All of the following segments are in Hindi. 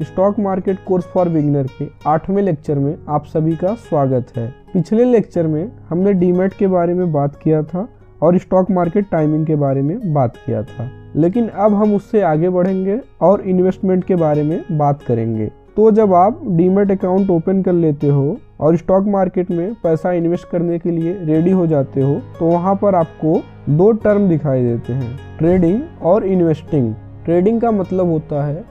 Stock market course for beginner के 8वें लेक्चर में आप सभी का स्वागत है। पिछले लेक्चर में हमने डीमैट के बारे में बात किया था और स्टॉक मार्केट टाइमिंग के बारे में बात किया था, लेकिन अब हम उससे आगे बढ़ेंगे और इन्वेस्टमेंट के बारे में बात करेंगे। तो जब आप डीमैट अकाउंट ओपन कर लेते हो और स्टॉक मार्केट में पैसा इन्वेस्ट करने के लिए रेडी हो जाते हो तो वहाँ पर आपको दो टर्म दिखाई देते हैं, ट्रेडिंग और इन्वेस्टिंग। ट्रेडिंग का मतलब होता है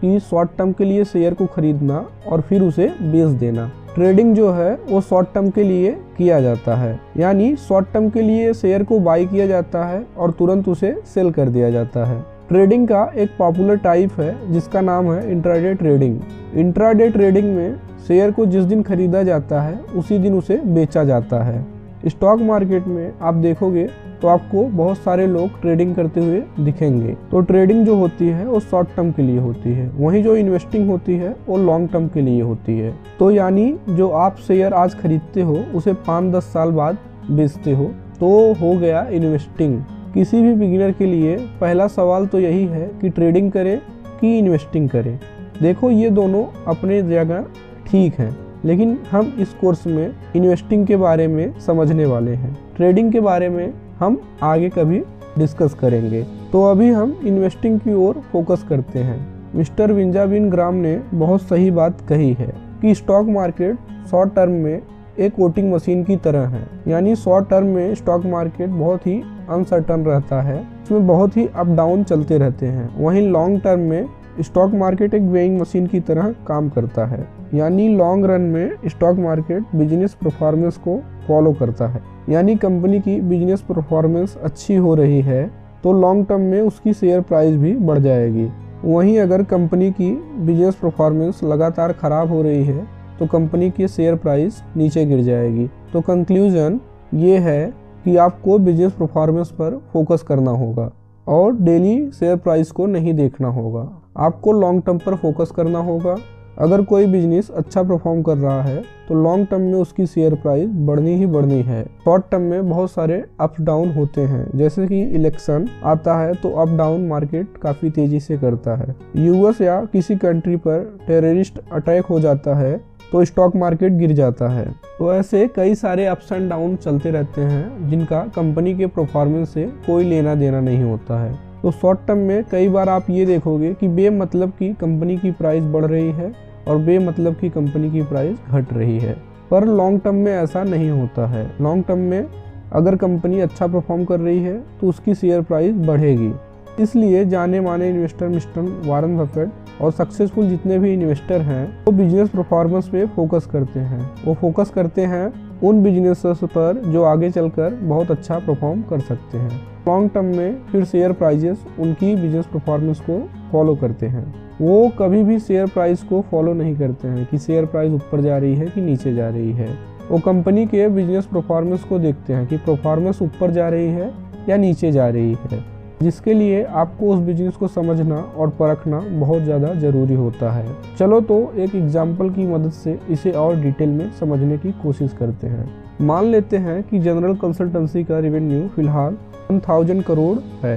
कि शॉर्ट टर्म के लिए शेयर को खरीदना और फिर उसे बेच देना। ट्रेडिंग जो है वो शॉर्ट टर्म के लिए किया जाता है, यानी शॉर्ट टर्म के लिए शेयर को बाई किया जाता है और तुरंत उसे सेल कर दिया जाता है। ट्रेडिंग का एक पॉपुलर टाइप है जिसका नाम है इंट्राडे ट्रेडिंग। इंट्राडे ट्रेडिंग में शेयर को जिस दिन खरीदा जाता है उसी दिन उसे बेचा जाता है। स्टॉक मार्केट में आप देखोगे तो आपको बहुत सारे लोग ट्रेडिंग करते हुए दिखेंगे। तो ट्रेडिंग जो होती है वो शॉर्ट टर्म के लिए होती है, वहीं जो इन्वेस्टिंग होती है वो लॉन्ग टर्म के लिए होती है। तो यानी जो आप शेयर आज खरीदते हो उसे 5-10 साल बाद बेचते हो तो हो गया इन्वेस्टिंग। किसी भी बिगिनर के लिए पहला सवाल तो यही है कि ट्रेडिंग करे कि इन्वेस्टिंग करे। देखो ये दोनों अपने जगह ठीक हैं, लेकिन हम इस कोर्स में इन्वेस्टिंग के बारे में समझने वाले हैं। ट्रेडिंग के बारे में हम आगे कभी डिस्कस करेंगे। तो अभी हम इन्वेस्टिंग की ओर फोकस करते हैं। मिस्टर बेंजामिन ग्राम ने बहुत सही बात कही है कि स्टॉक मार्केट शॉर्ट टर्म में एक वोटिंग मशीन की तरह है, यानी शॉर्ट टर्म में स्टॉक मार्केट बहुत ही अनसर्टन रहता है, इसमें बहुत ही अप डाउन चलते रहते हैं। वहीं लॉन्ग टर्म में स्टॉक मार्केट एक वेइंग मशीन की तरह काम करता है, यानी लॉन्ग रन में स्टॉक मार्केट बिजनेस परफॉर्मेंस को फॉलो करता है। यानी कंपनी की बिजनेस परफॉर्मेंस अच्छी हो रही है तो लॉन्ग टर्म में उसकी शेयर प्राइस भी बढ़ जाएगी। वहीं अगर कंपनी की बिजनेस परफॉर्मेंस लगातार खराब हो रही है तो कंपनी की शेयर प्राइस नीचे गिर जाएगी। तो कंक्लूजन ये है कि आपको बिजनेस परफॉर्मेंस पर फोकस करना होगा और डेली शेयर प्राइस को नहीं देखना होगा। आपको लॉन्ग टर्म पर फोकस करना होगा। अगर कोई बिजनेस अच्छा परफॉर्म कर रहा है तो लॉन्ग टर्म में उसकी शेयर प्राइस बढ़नी ही बढ़नी है। शॉर्ट टर्म में बहुत सारे अप डाउन होते हैं, जैसे कि इलेक्शन आता है तो अप डाउन मार्केट काफ़ी तेज़ी से करता है। यूएस या किसी कंट्री पर टेररिस्ट अटैक हो जाता है तो स्टॉक मार्केट गिर जाता है। तो ऐसे कई सारे अप्स एंड डाउन चलते रहते हैं जिनका कंपनी के परफॉर्मेंस से कोई लेना देना नहीं होता है। तो शॉर्ट टर्म में कई बार आप ये देखोगे कि बेमतलब की कंपनी की प्राइस बढ़ रही है और बेमतलब की कंपनी की प्राइस घट रही है, पर लॉन्ग टर्म में ऐसा नहीं होता है। लॉन्ग टर्म में अगर कंपनी अच्छा परफॉर्म कर रही है तो उसकी शेयर प्राइस बढ़ेगी। इसलिए जाने माने इन्वेस्टर मिस्टर वॉरेन बफेट और सक्सेसफुल जितने भी इन्वेस्टर हैं वो बिजनेस परफॉर्मेंस पे फोकस करते हैं। वो फोकस करते हैं उन बिजनेसेस पर जो आगे चलकर बहुत अच्छा परफॉर्म कर सकते हैं। लॉन्ग टर्म में फिर शेयर प्राइजेस उनकी बिजनेस परफॉर्मेंस को फॉलो करते हैं। वो कभी भी शेयर प्राइस को फॉलो नहीं करते हैं कि शेयर प्राइस ऊपर जा रही है कि नीचे जा रही है। वो कंपनी के बिजनेस परफॉर्मेंस को देखते हैं कि परफॉर्मेंस ऊपर जा रही है या नीचे जा रही है, जिसके लिए आपको उस बिजनेस को समझना और परखना बहुत ज़्यादा ज़रूरी होता है। चलो तो एक एग्जाम्पल की मदद से इसे और डिटेल में समझने की कोशिश करते हैं। मान लेते हैं कि जनरल कंसल्टेंसी का रेवेन्यू फिलहाल 1000 करोड़ है।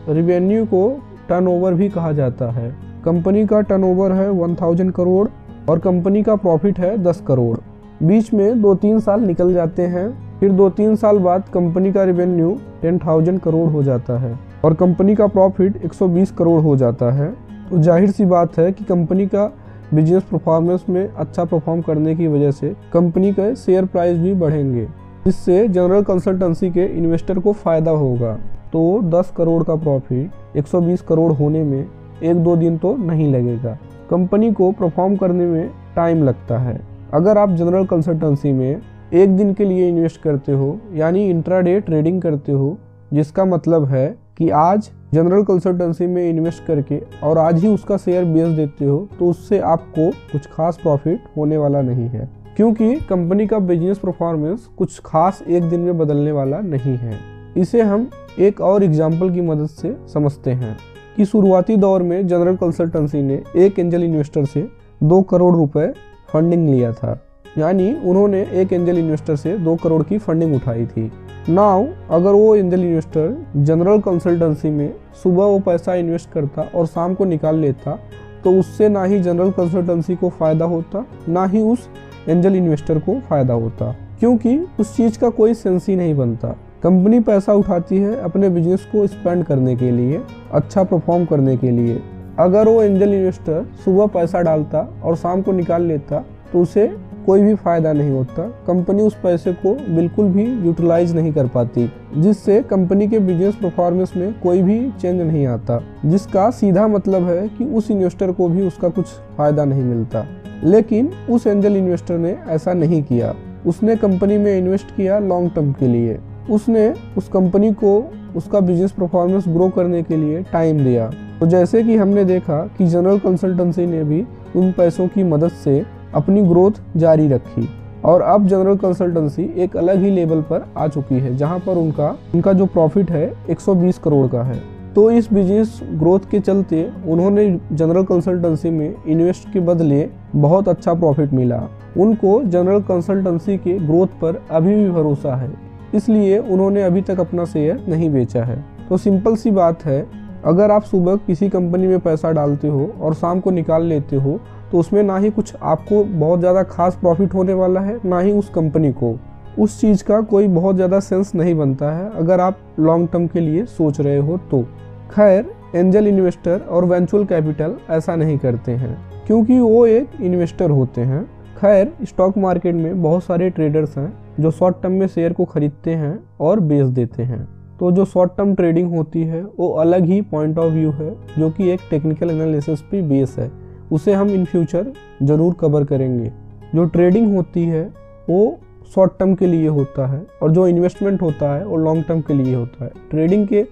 रेवेन्यू को टर्नओवर भी कहा जाता है। कंपनी का टर्नओवर है 1000 करोड़ और कंपनी का प्रॉफिट है 10 करोड़। बीच में 2-3 साल निकल जाते हैं, फिर 2-3 साल बाद कंपनी का रेवेन्यू 10,000 करोड़ हो जाता है और कंपनी का प्रॉफिट 120 करोड़ हो जाता है। तो जाहिर सी बात है कि कंपनी का बिजनेस परफॉर्मेंस में अच्छा परफॉर्म करने की वजह से कंपनी के शेयर प्राइस भी बढ़ेंगे, जिससे जनरल कंसल्टेंसी के इन्वेस्टर को फ़ायदा होगा। तो 10 करोड़ का प्रॉफिट 120 करोड़ होने में 1-2 दिन तो नहीं लगेगा। कंपनी को परफॉर्म करने में टाइम लगता है। अगर आप जनरल कंसल्टेंसी में एक दिन के लिए इन्वेस्ट करते हो, यानी इंट्राडे ट्रेडिंग करते हो, जिसका मतलब है कि आज जनरल कंसल्टेंसी में इन्वेस्ट करके और आज ही उसका शेयर बेच देते हो, तो उससे आपको कुछ खास प्रॉफिट होने वाला नहीं है, क्योंकि कंपनी का बिजनेस परफॉर्मेंस कुछ खास एक दिन में बदलने वाला नहीं है। इसे हम एक और एग्जाम्पल की मदद से समझते हैं कि शुरुआती दौर में जनरल कंसल्टेंसी ने एक एंजल इन्वेस्टर से 2 करोड़ रुपए फंडिंग लिया था, यानी उन्होंने एक एंजल इन्वेस्टर से 2 करोड़ की फंडिंग उठाई थी। नाउ अगर वो एंजल इन्वेस्टर जनरल कंसल्टेंसी में सुबह वो पैसा इन्वेस्ट करता और शाम को निकाल लेता तो उससे ना ही जनरल कंसल्टेंसी को फ़ायदा होता, ना ही उस एंजल इन्वेस्टर को फ़ायदा होता, क्योंकि उस चीज़ का कोई सेंस ही नहीं बनता। कंपनी पैसा उठाती है अपने बिजनेस को स्पेंड करने के लिए, अच्छा परफॉर्म करने के लिए। अगर वो एंजल इन्वेस्टर सुबह पैसा डालता और शाम को निकाल लेता तो उसे कोई भी फ़ायदा नहीं होता। कंपनी उस पैसे को बिल्कुल भी यूटिलाइज नहीं कर पाती, जिससे कंपनी के बिजनेस परफॉर्मेंस में कोई भी चेंज नहीं आता, जिसका सीधा मतलब है कि उस इन्वेस्टर को भी उसका कुछ फ़ायदा नहीं मिलता। लेकिन उस एंजल इन्वेस्टर ने ऐसा नहीं किया। उसने कंपनी में इन्वेस्ट किया लॉन्ग टर्म के लिए। उसने उस कंपनी को उसका बिजनेस परफॉर्मेंस ग्रो करने के लिए टाइम दिया। तो जैसे कि हमने देखा कि जनरल कंसल्टेंसी ने भी उन पैसों की मदद से अपनी ग्रोथ जारी रखी और अब जनरल कंसल्टेंसी एक अलग ही लेवल पर आ चुकी है, जहां पर उनका जो प्रॉफिट है 120 करोड़ का है। तो इस बिजनेस ग्रोथ के चलते उन्होंने जनरल कंसल्टेंसी में इन्वेस्ट के बदले बहुत अच्छा प्रॉफिट मिला। उनको जनरल कंसल्टेंसी के ग्रोथ पर अभी भी भरोसा है, इसलिए उन्होंने अभी तक अपना शेयर नहीं बेचा है। तो सिंपल सी बात है, अगर आप सुबह किसी कंपनी में पैसा डालते हो और शाम को निकाल लेते हो तो उसमें ना ही कुछ आपको बहुत ज़्यादा खास प्रॉफिट होने वाला है, ना ही उस कंपनी को। उस चीज़ का कोई बहुत ज़्यादा सेंस नहीं बनता है अगर आप लॉन्ग टर्म के लिए सोच रहे हो तो। खैर, एंजल इन्वेस्टर और वेंचुरल कैपिटल ऐसा नहीं करते हैं, क्योंकि वो एक इन्वेस्टर होते हैं। खैर, स्टॉक मार्केट में बहुत सारे ट्रेडर्स हैं जो शॉर्ट टर्म में शेयर को खरीदते हैं और बेच देते हैं। तो जो शॉर्ट टर्म ट्रेडिंग होती है वो अलग ही पॉइंट ऑफ व्यू है, जो कि एक टेक्निकल एनालिसिस पे बेस है। उसे हम इन फ्यूचर ज़रूर कवर करेंगे। जो ट्रेडिंग होती है वो शॉर्ट टर्म के लिए होता है और जो इन्वेस्टमेंट होता है वो लॉन्ग टर्म के लिए होता है। ट्रेडिंग के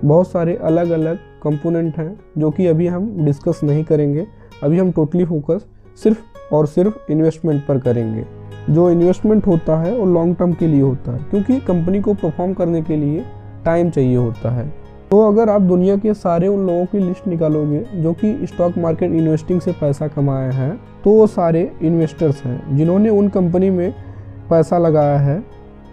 बहुत सारे अलग अलग कंपोनेंट हैं जो कि अभी हम डिस्कस नहीं करेंगे। अभी हम टोटली फोकस सिर्फ और सिर्फ इन्वेस्टमेंट पर करेंगे। जो इन्वेस्टमेंट होता है वो लॉन्ग टर्म के लिए होता है, क्योंकि कंपनी को परफॉर्म करने के लिए टाइम चाहिए होता है। तो अगर आप दुनिया के सारे उन लोगों की लिस्ट निकालोगे जो कि स्टॉक मार्केट इन्वेस्टिंग से पैसा कमाए हैं, तो वो सारे इन्वेस्टर्स हैं जिन्होंने उन कंपनी में पैसा लगाया है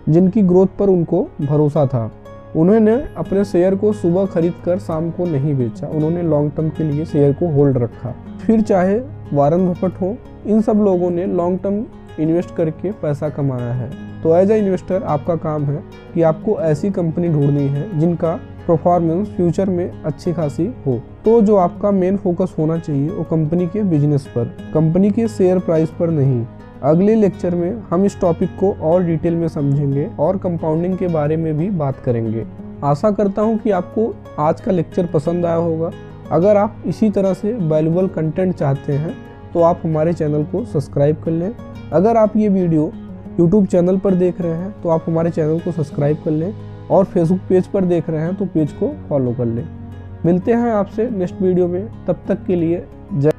जिनकी ग्रोथ पर उनको भरोसा था। उन्होंने अपने शेयर को सुबह खरीद कर शाम को नहीं बेचा, उन्होंने लॉन्ग टर्म के लिए शेयर को होल्ड रखा। फिर चाहे वारन बफेट हो, इन सब लोगों ने लॉन्ग टर्म इन्वेस्ट करके पैसा कमाया है। तो एज ए इन्वेस्टर आपका काम है कि आपको ऐसी कंपनी ढूंढनी है जिनका परफॉर्मेंस फ्यूचर में अच्छी खासी हो। तो जो आपका मेन फोकस होना चाहिए वो कंपनी के बिजनेस पर, कंपनी के शेयर प्राइस पर नहीं। अगले लेक्चर में हम इस टॉपिक को और डिटेल में समझेंगे और कंपाउंडिंग के बारे में भी बात करेंगे। आशा करता हूँ कि आपको आज का लेक्चर पसंद आया होगा। अगर आप इसी तरह से वैल्यूएबल कंटेंट चाहते हैं तो आप हमारे चैनल को सब्सक्राइब कर लें। अगर आप ये वीडियो यूट्यूब चैनल पर देख रहे हैं तो आप हमारे चैनल को सब्सक्राइब कर लें और फेसबुक पेज पर देख रहे हैं तो पेज को फॉलो कर लें। मिलते हैं आपसे नेक्स्ट वीडियो में, तब तक के लिए जय।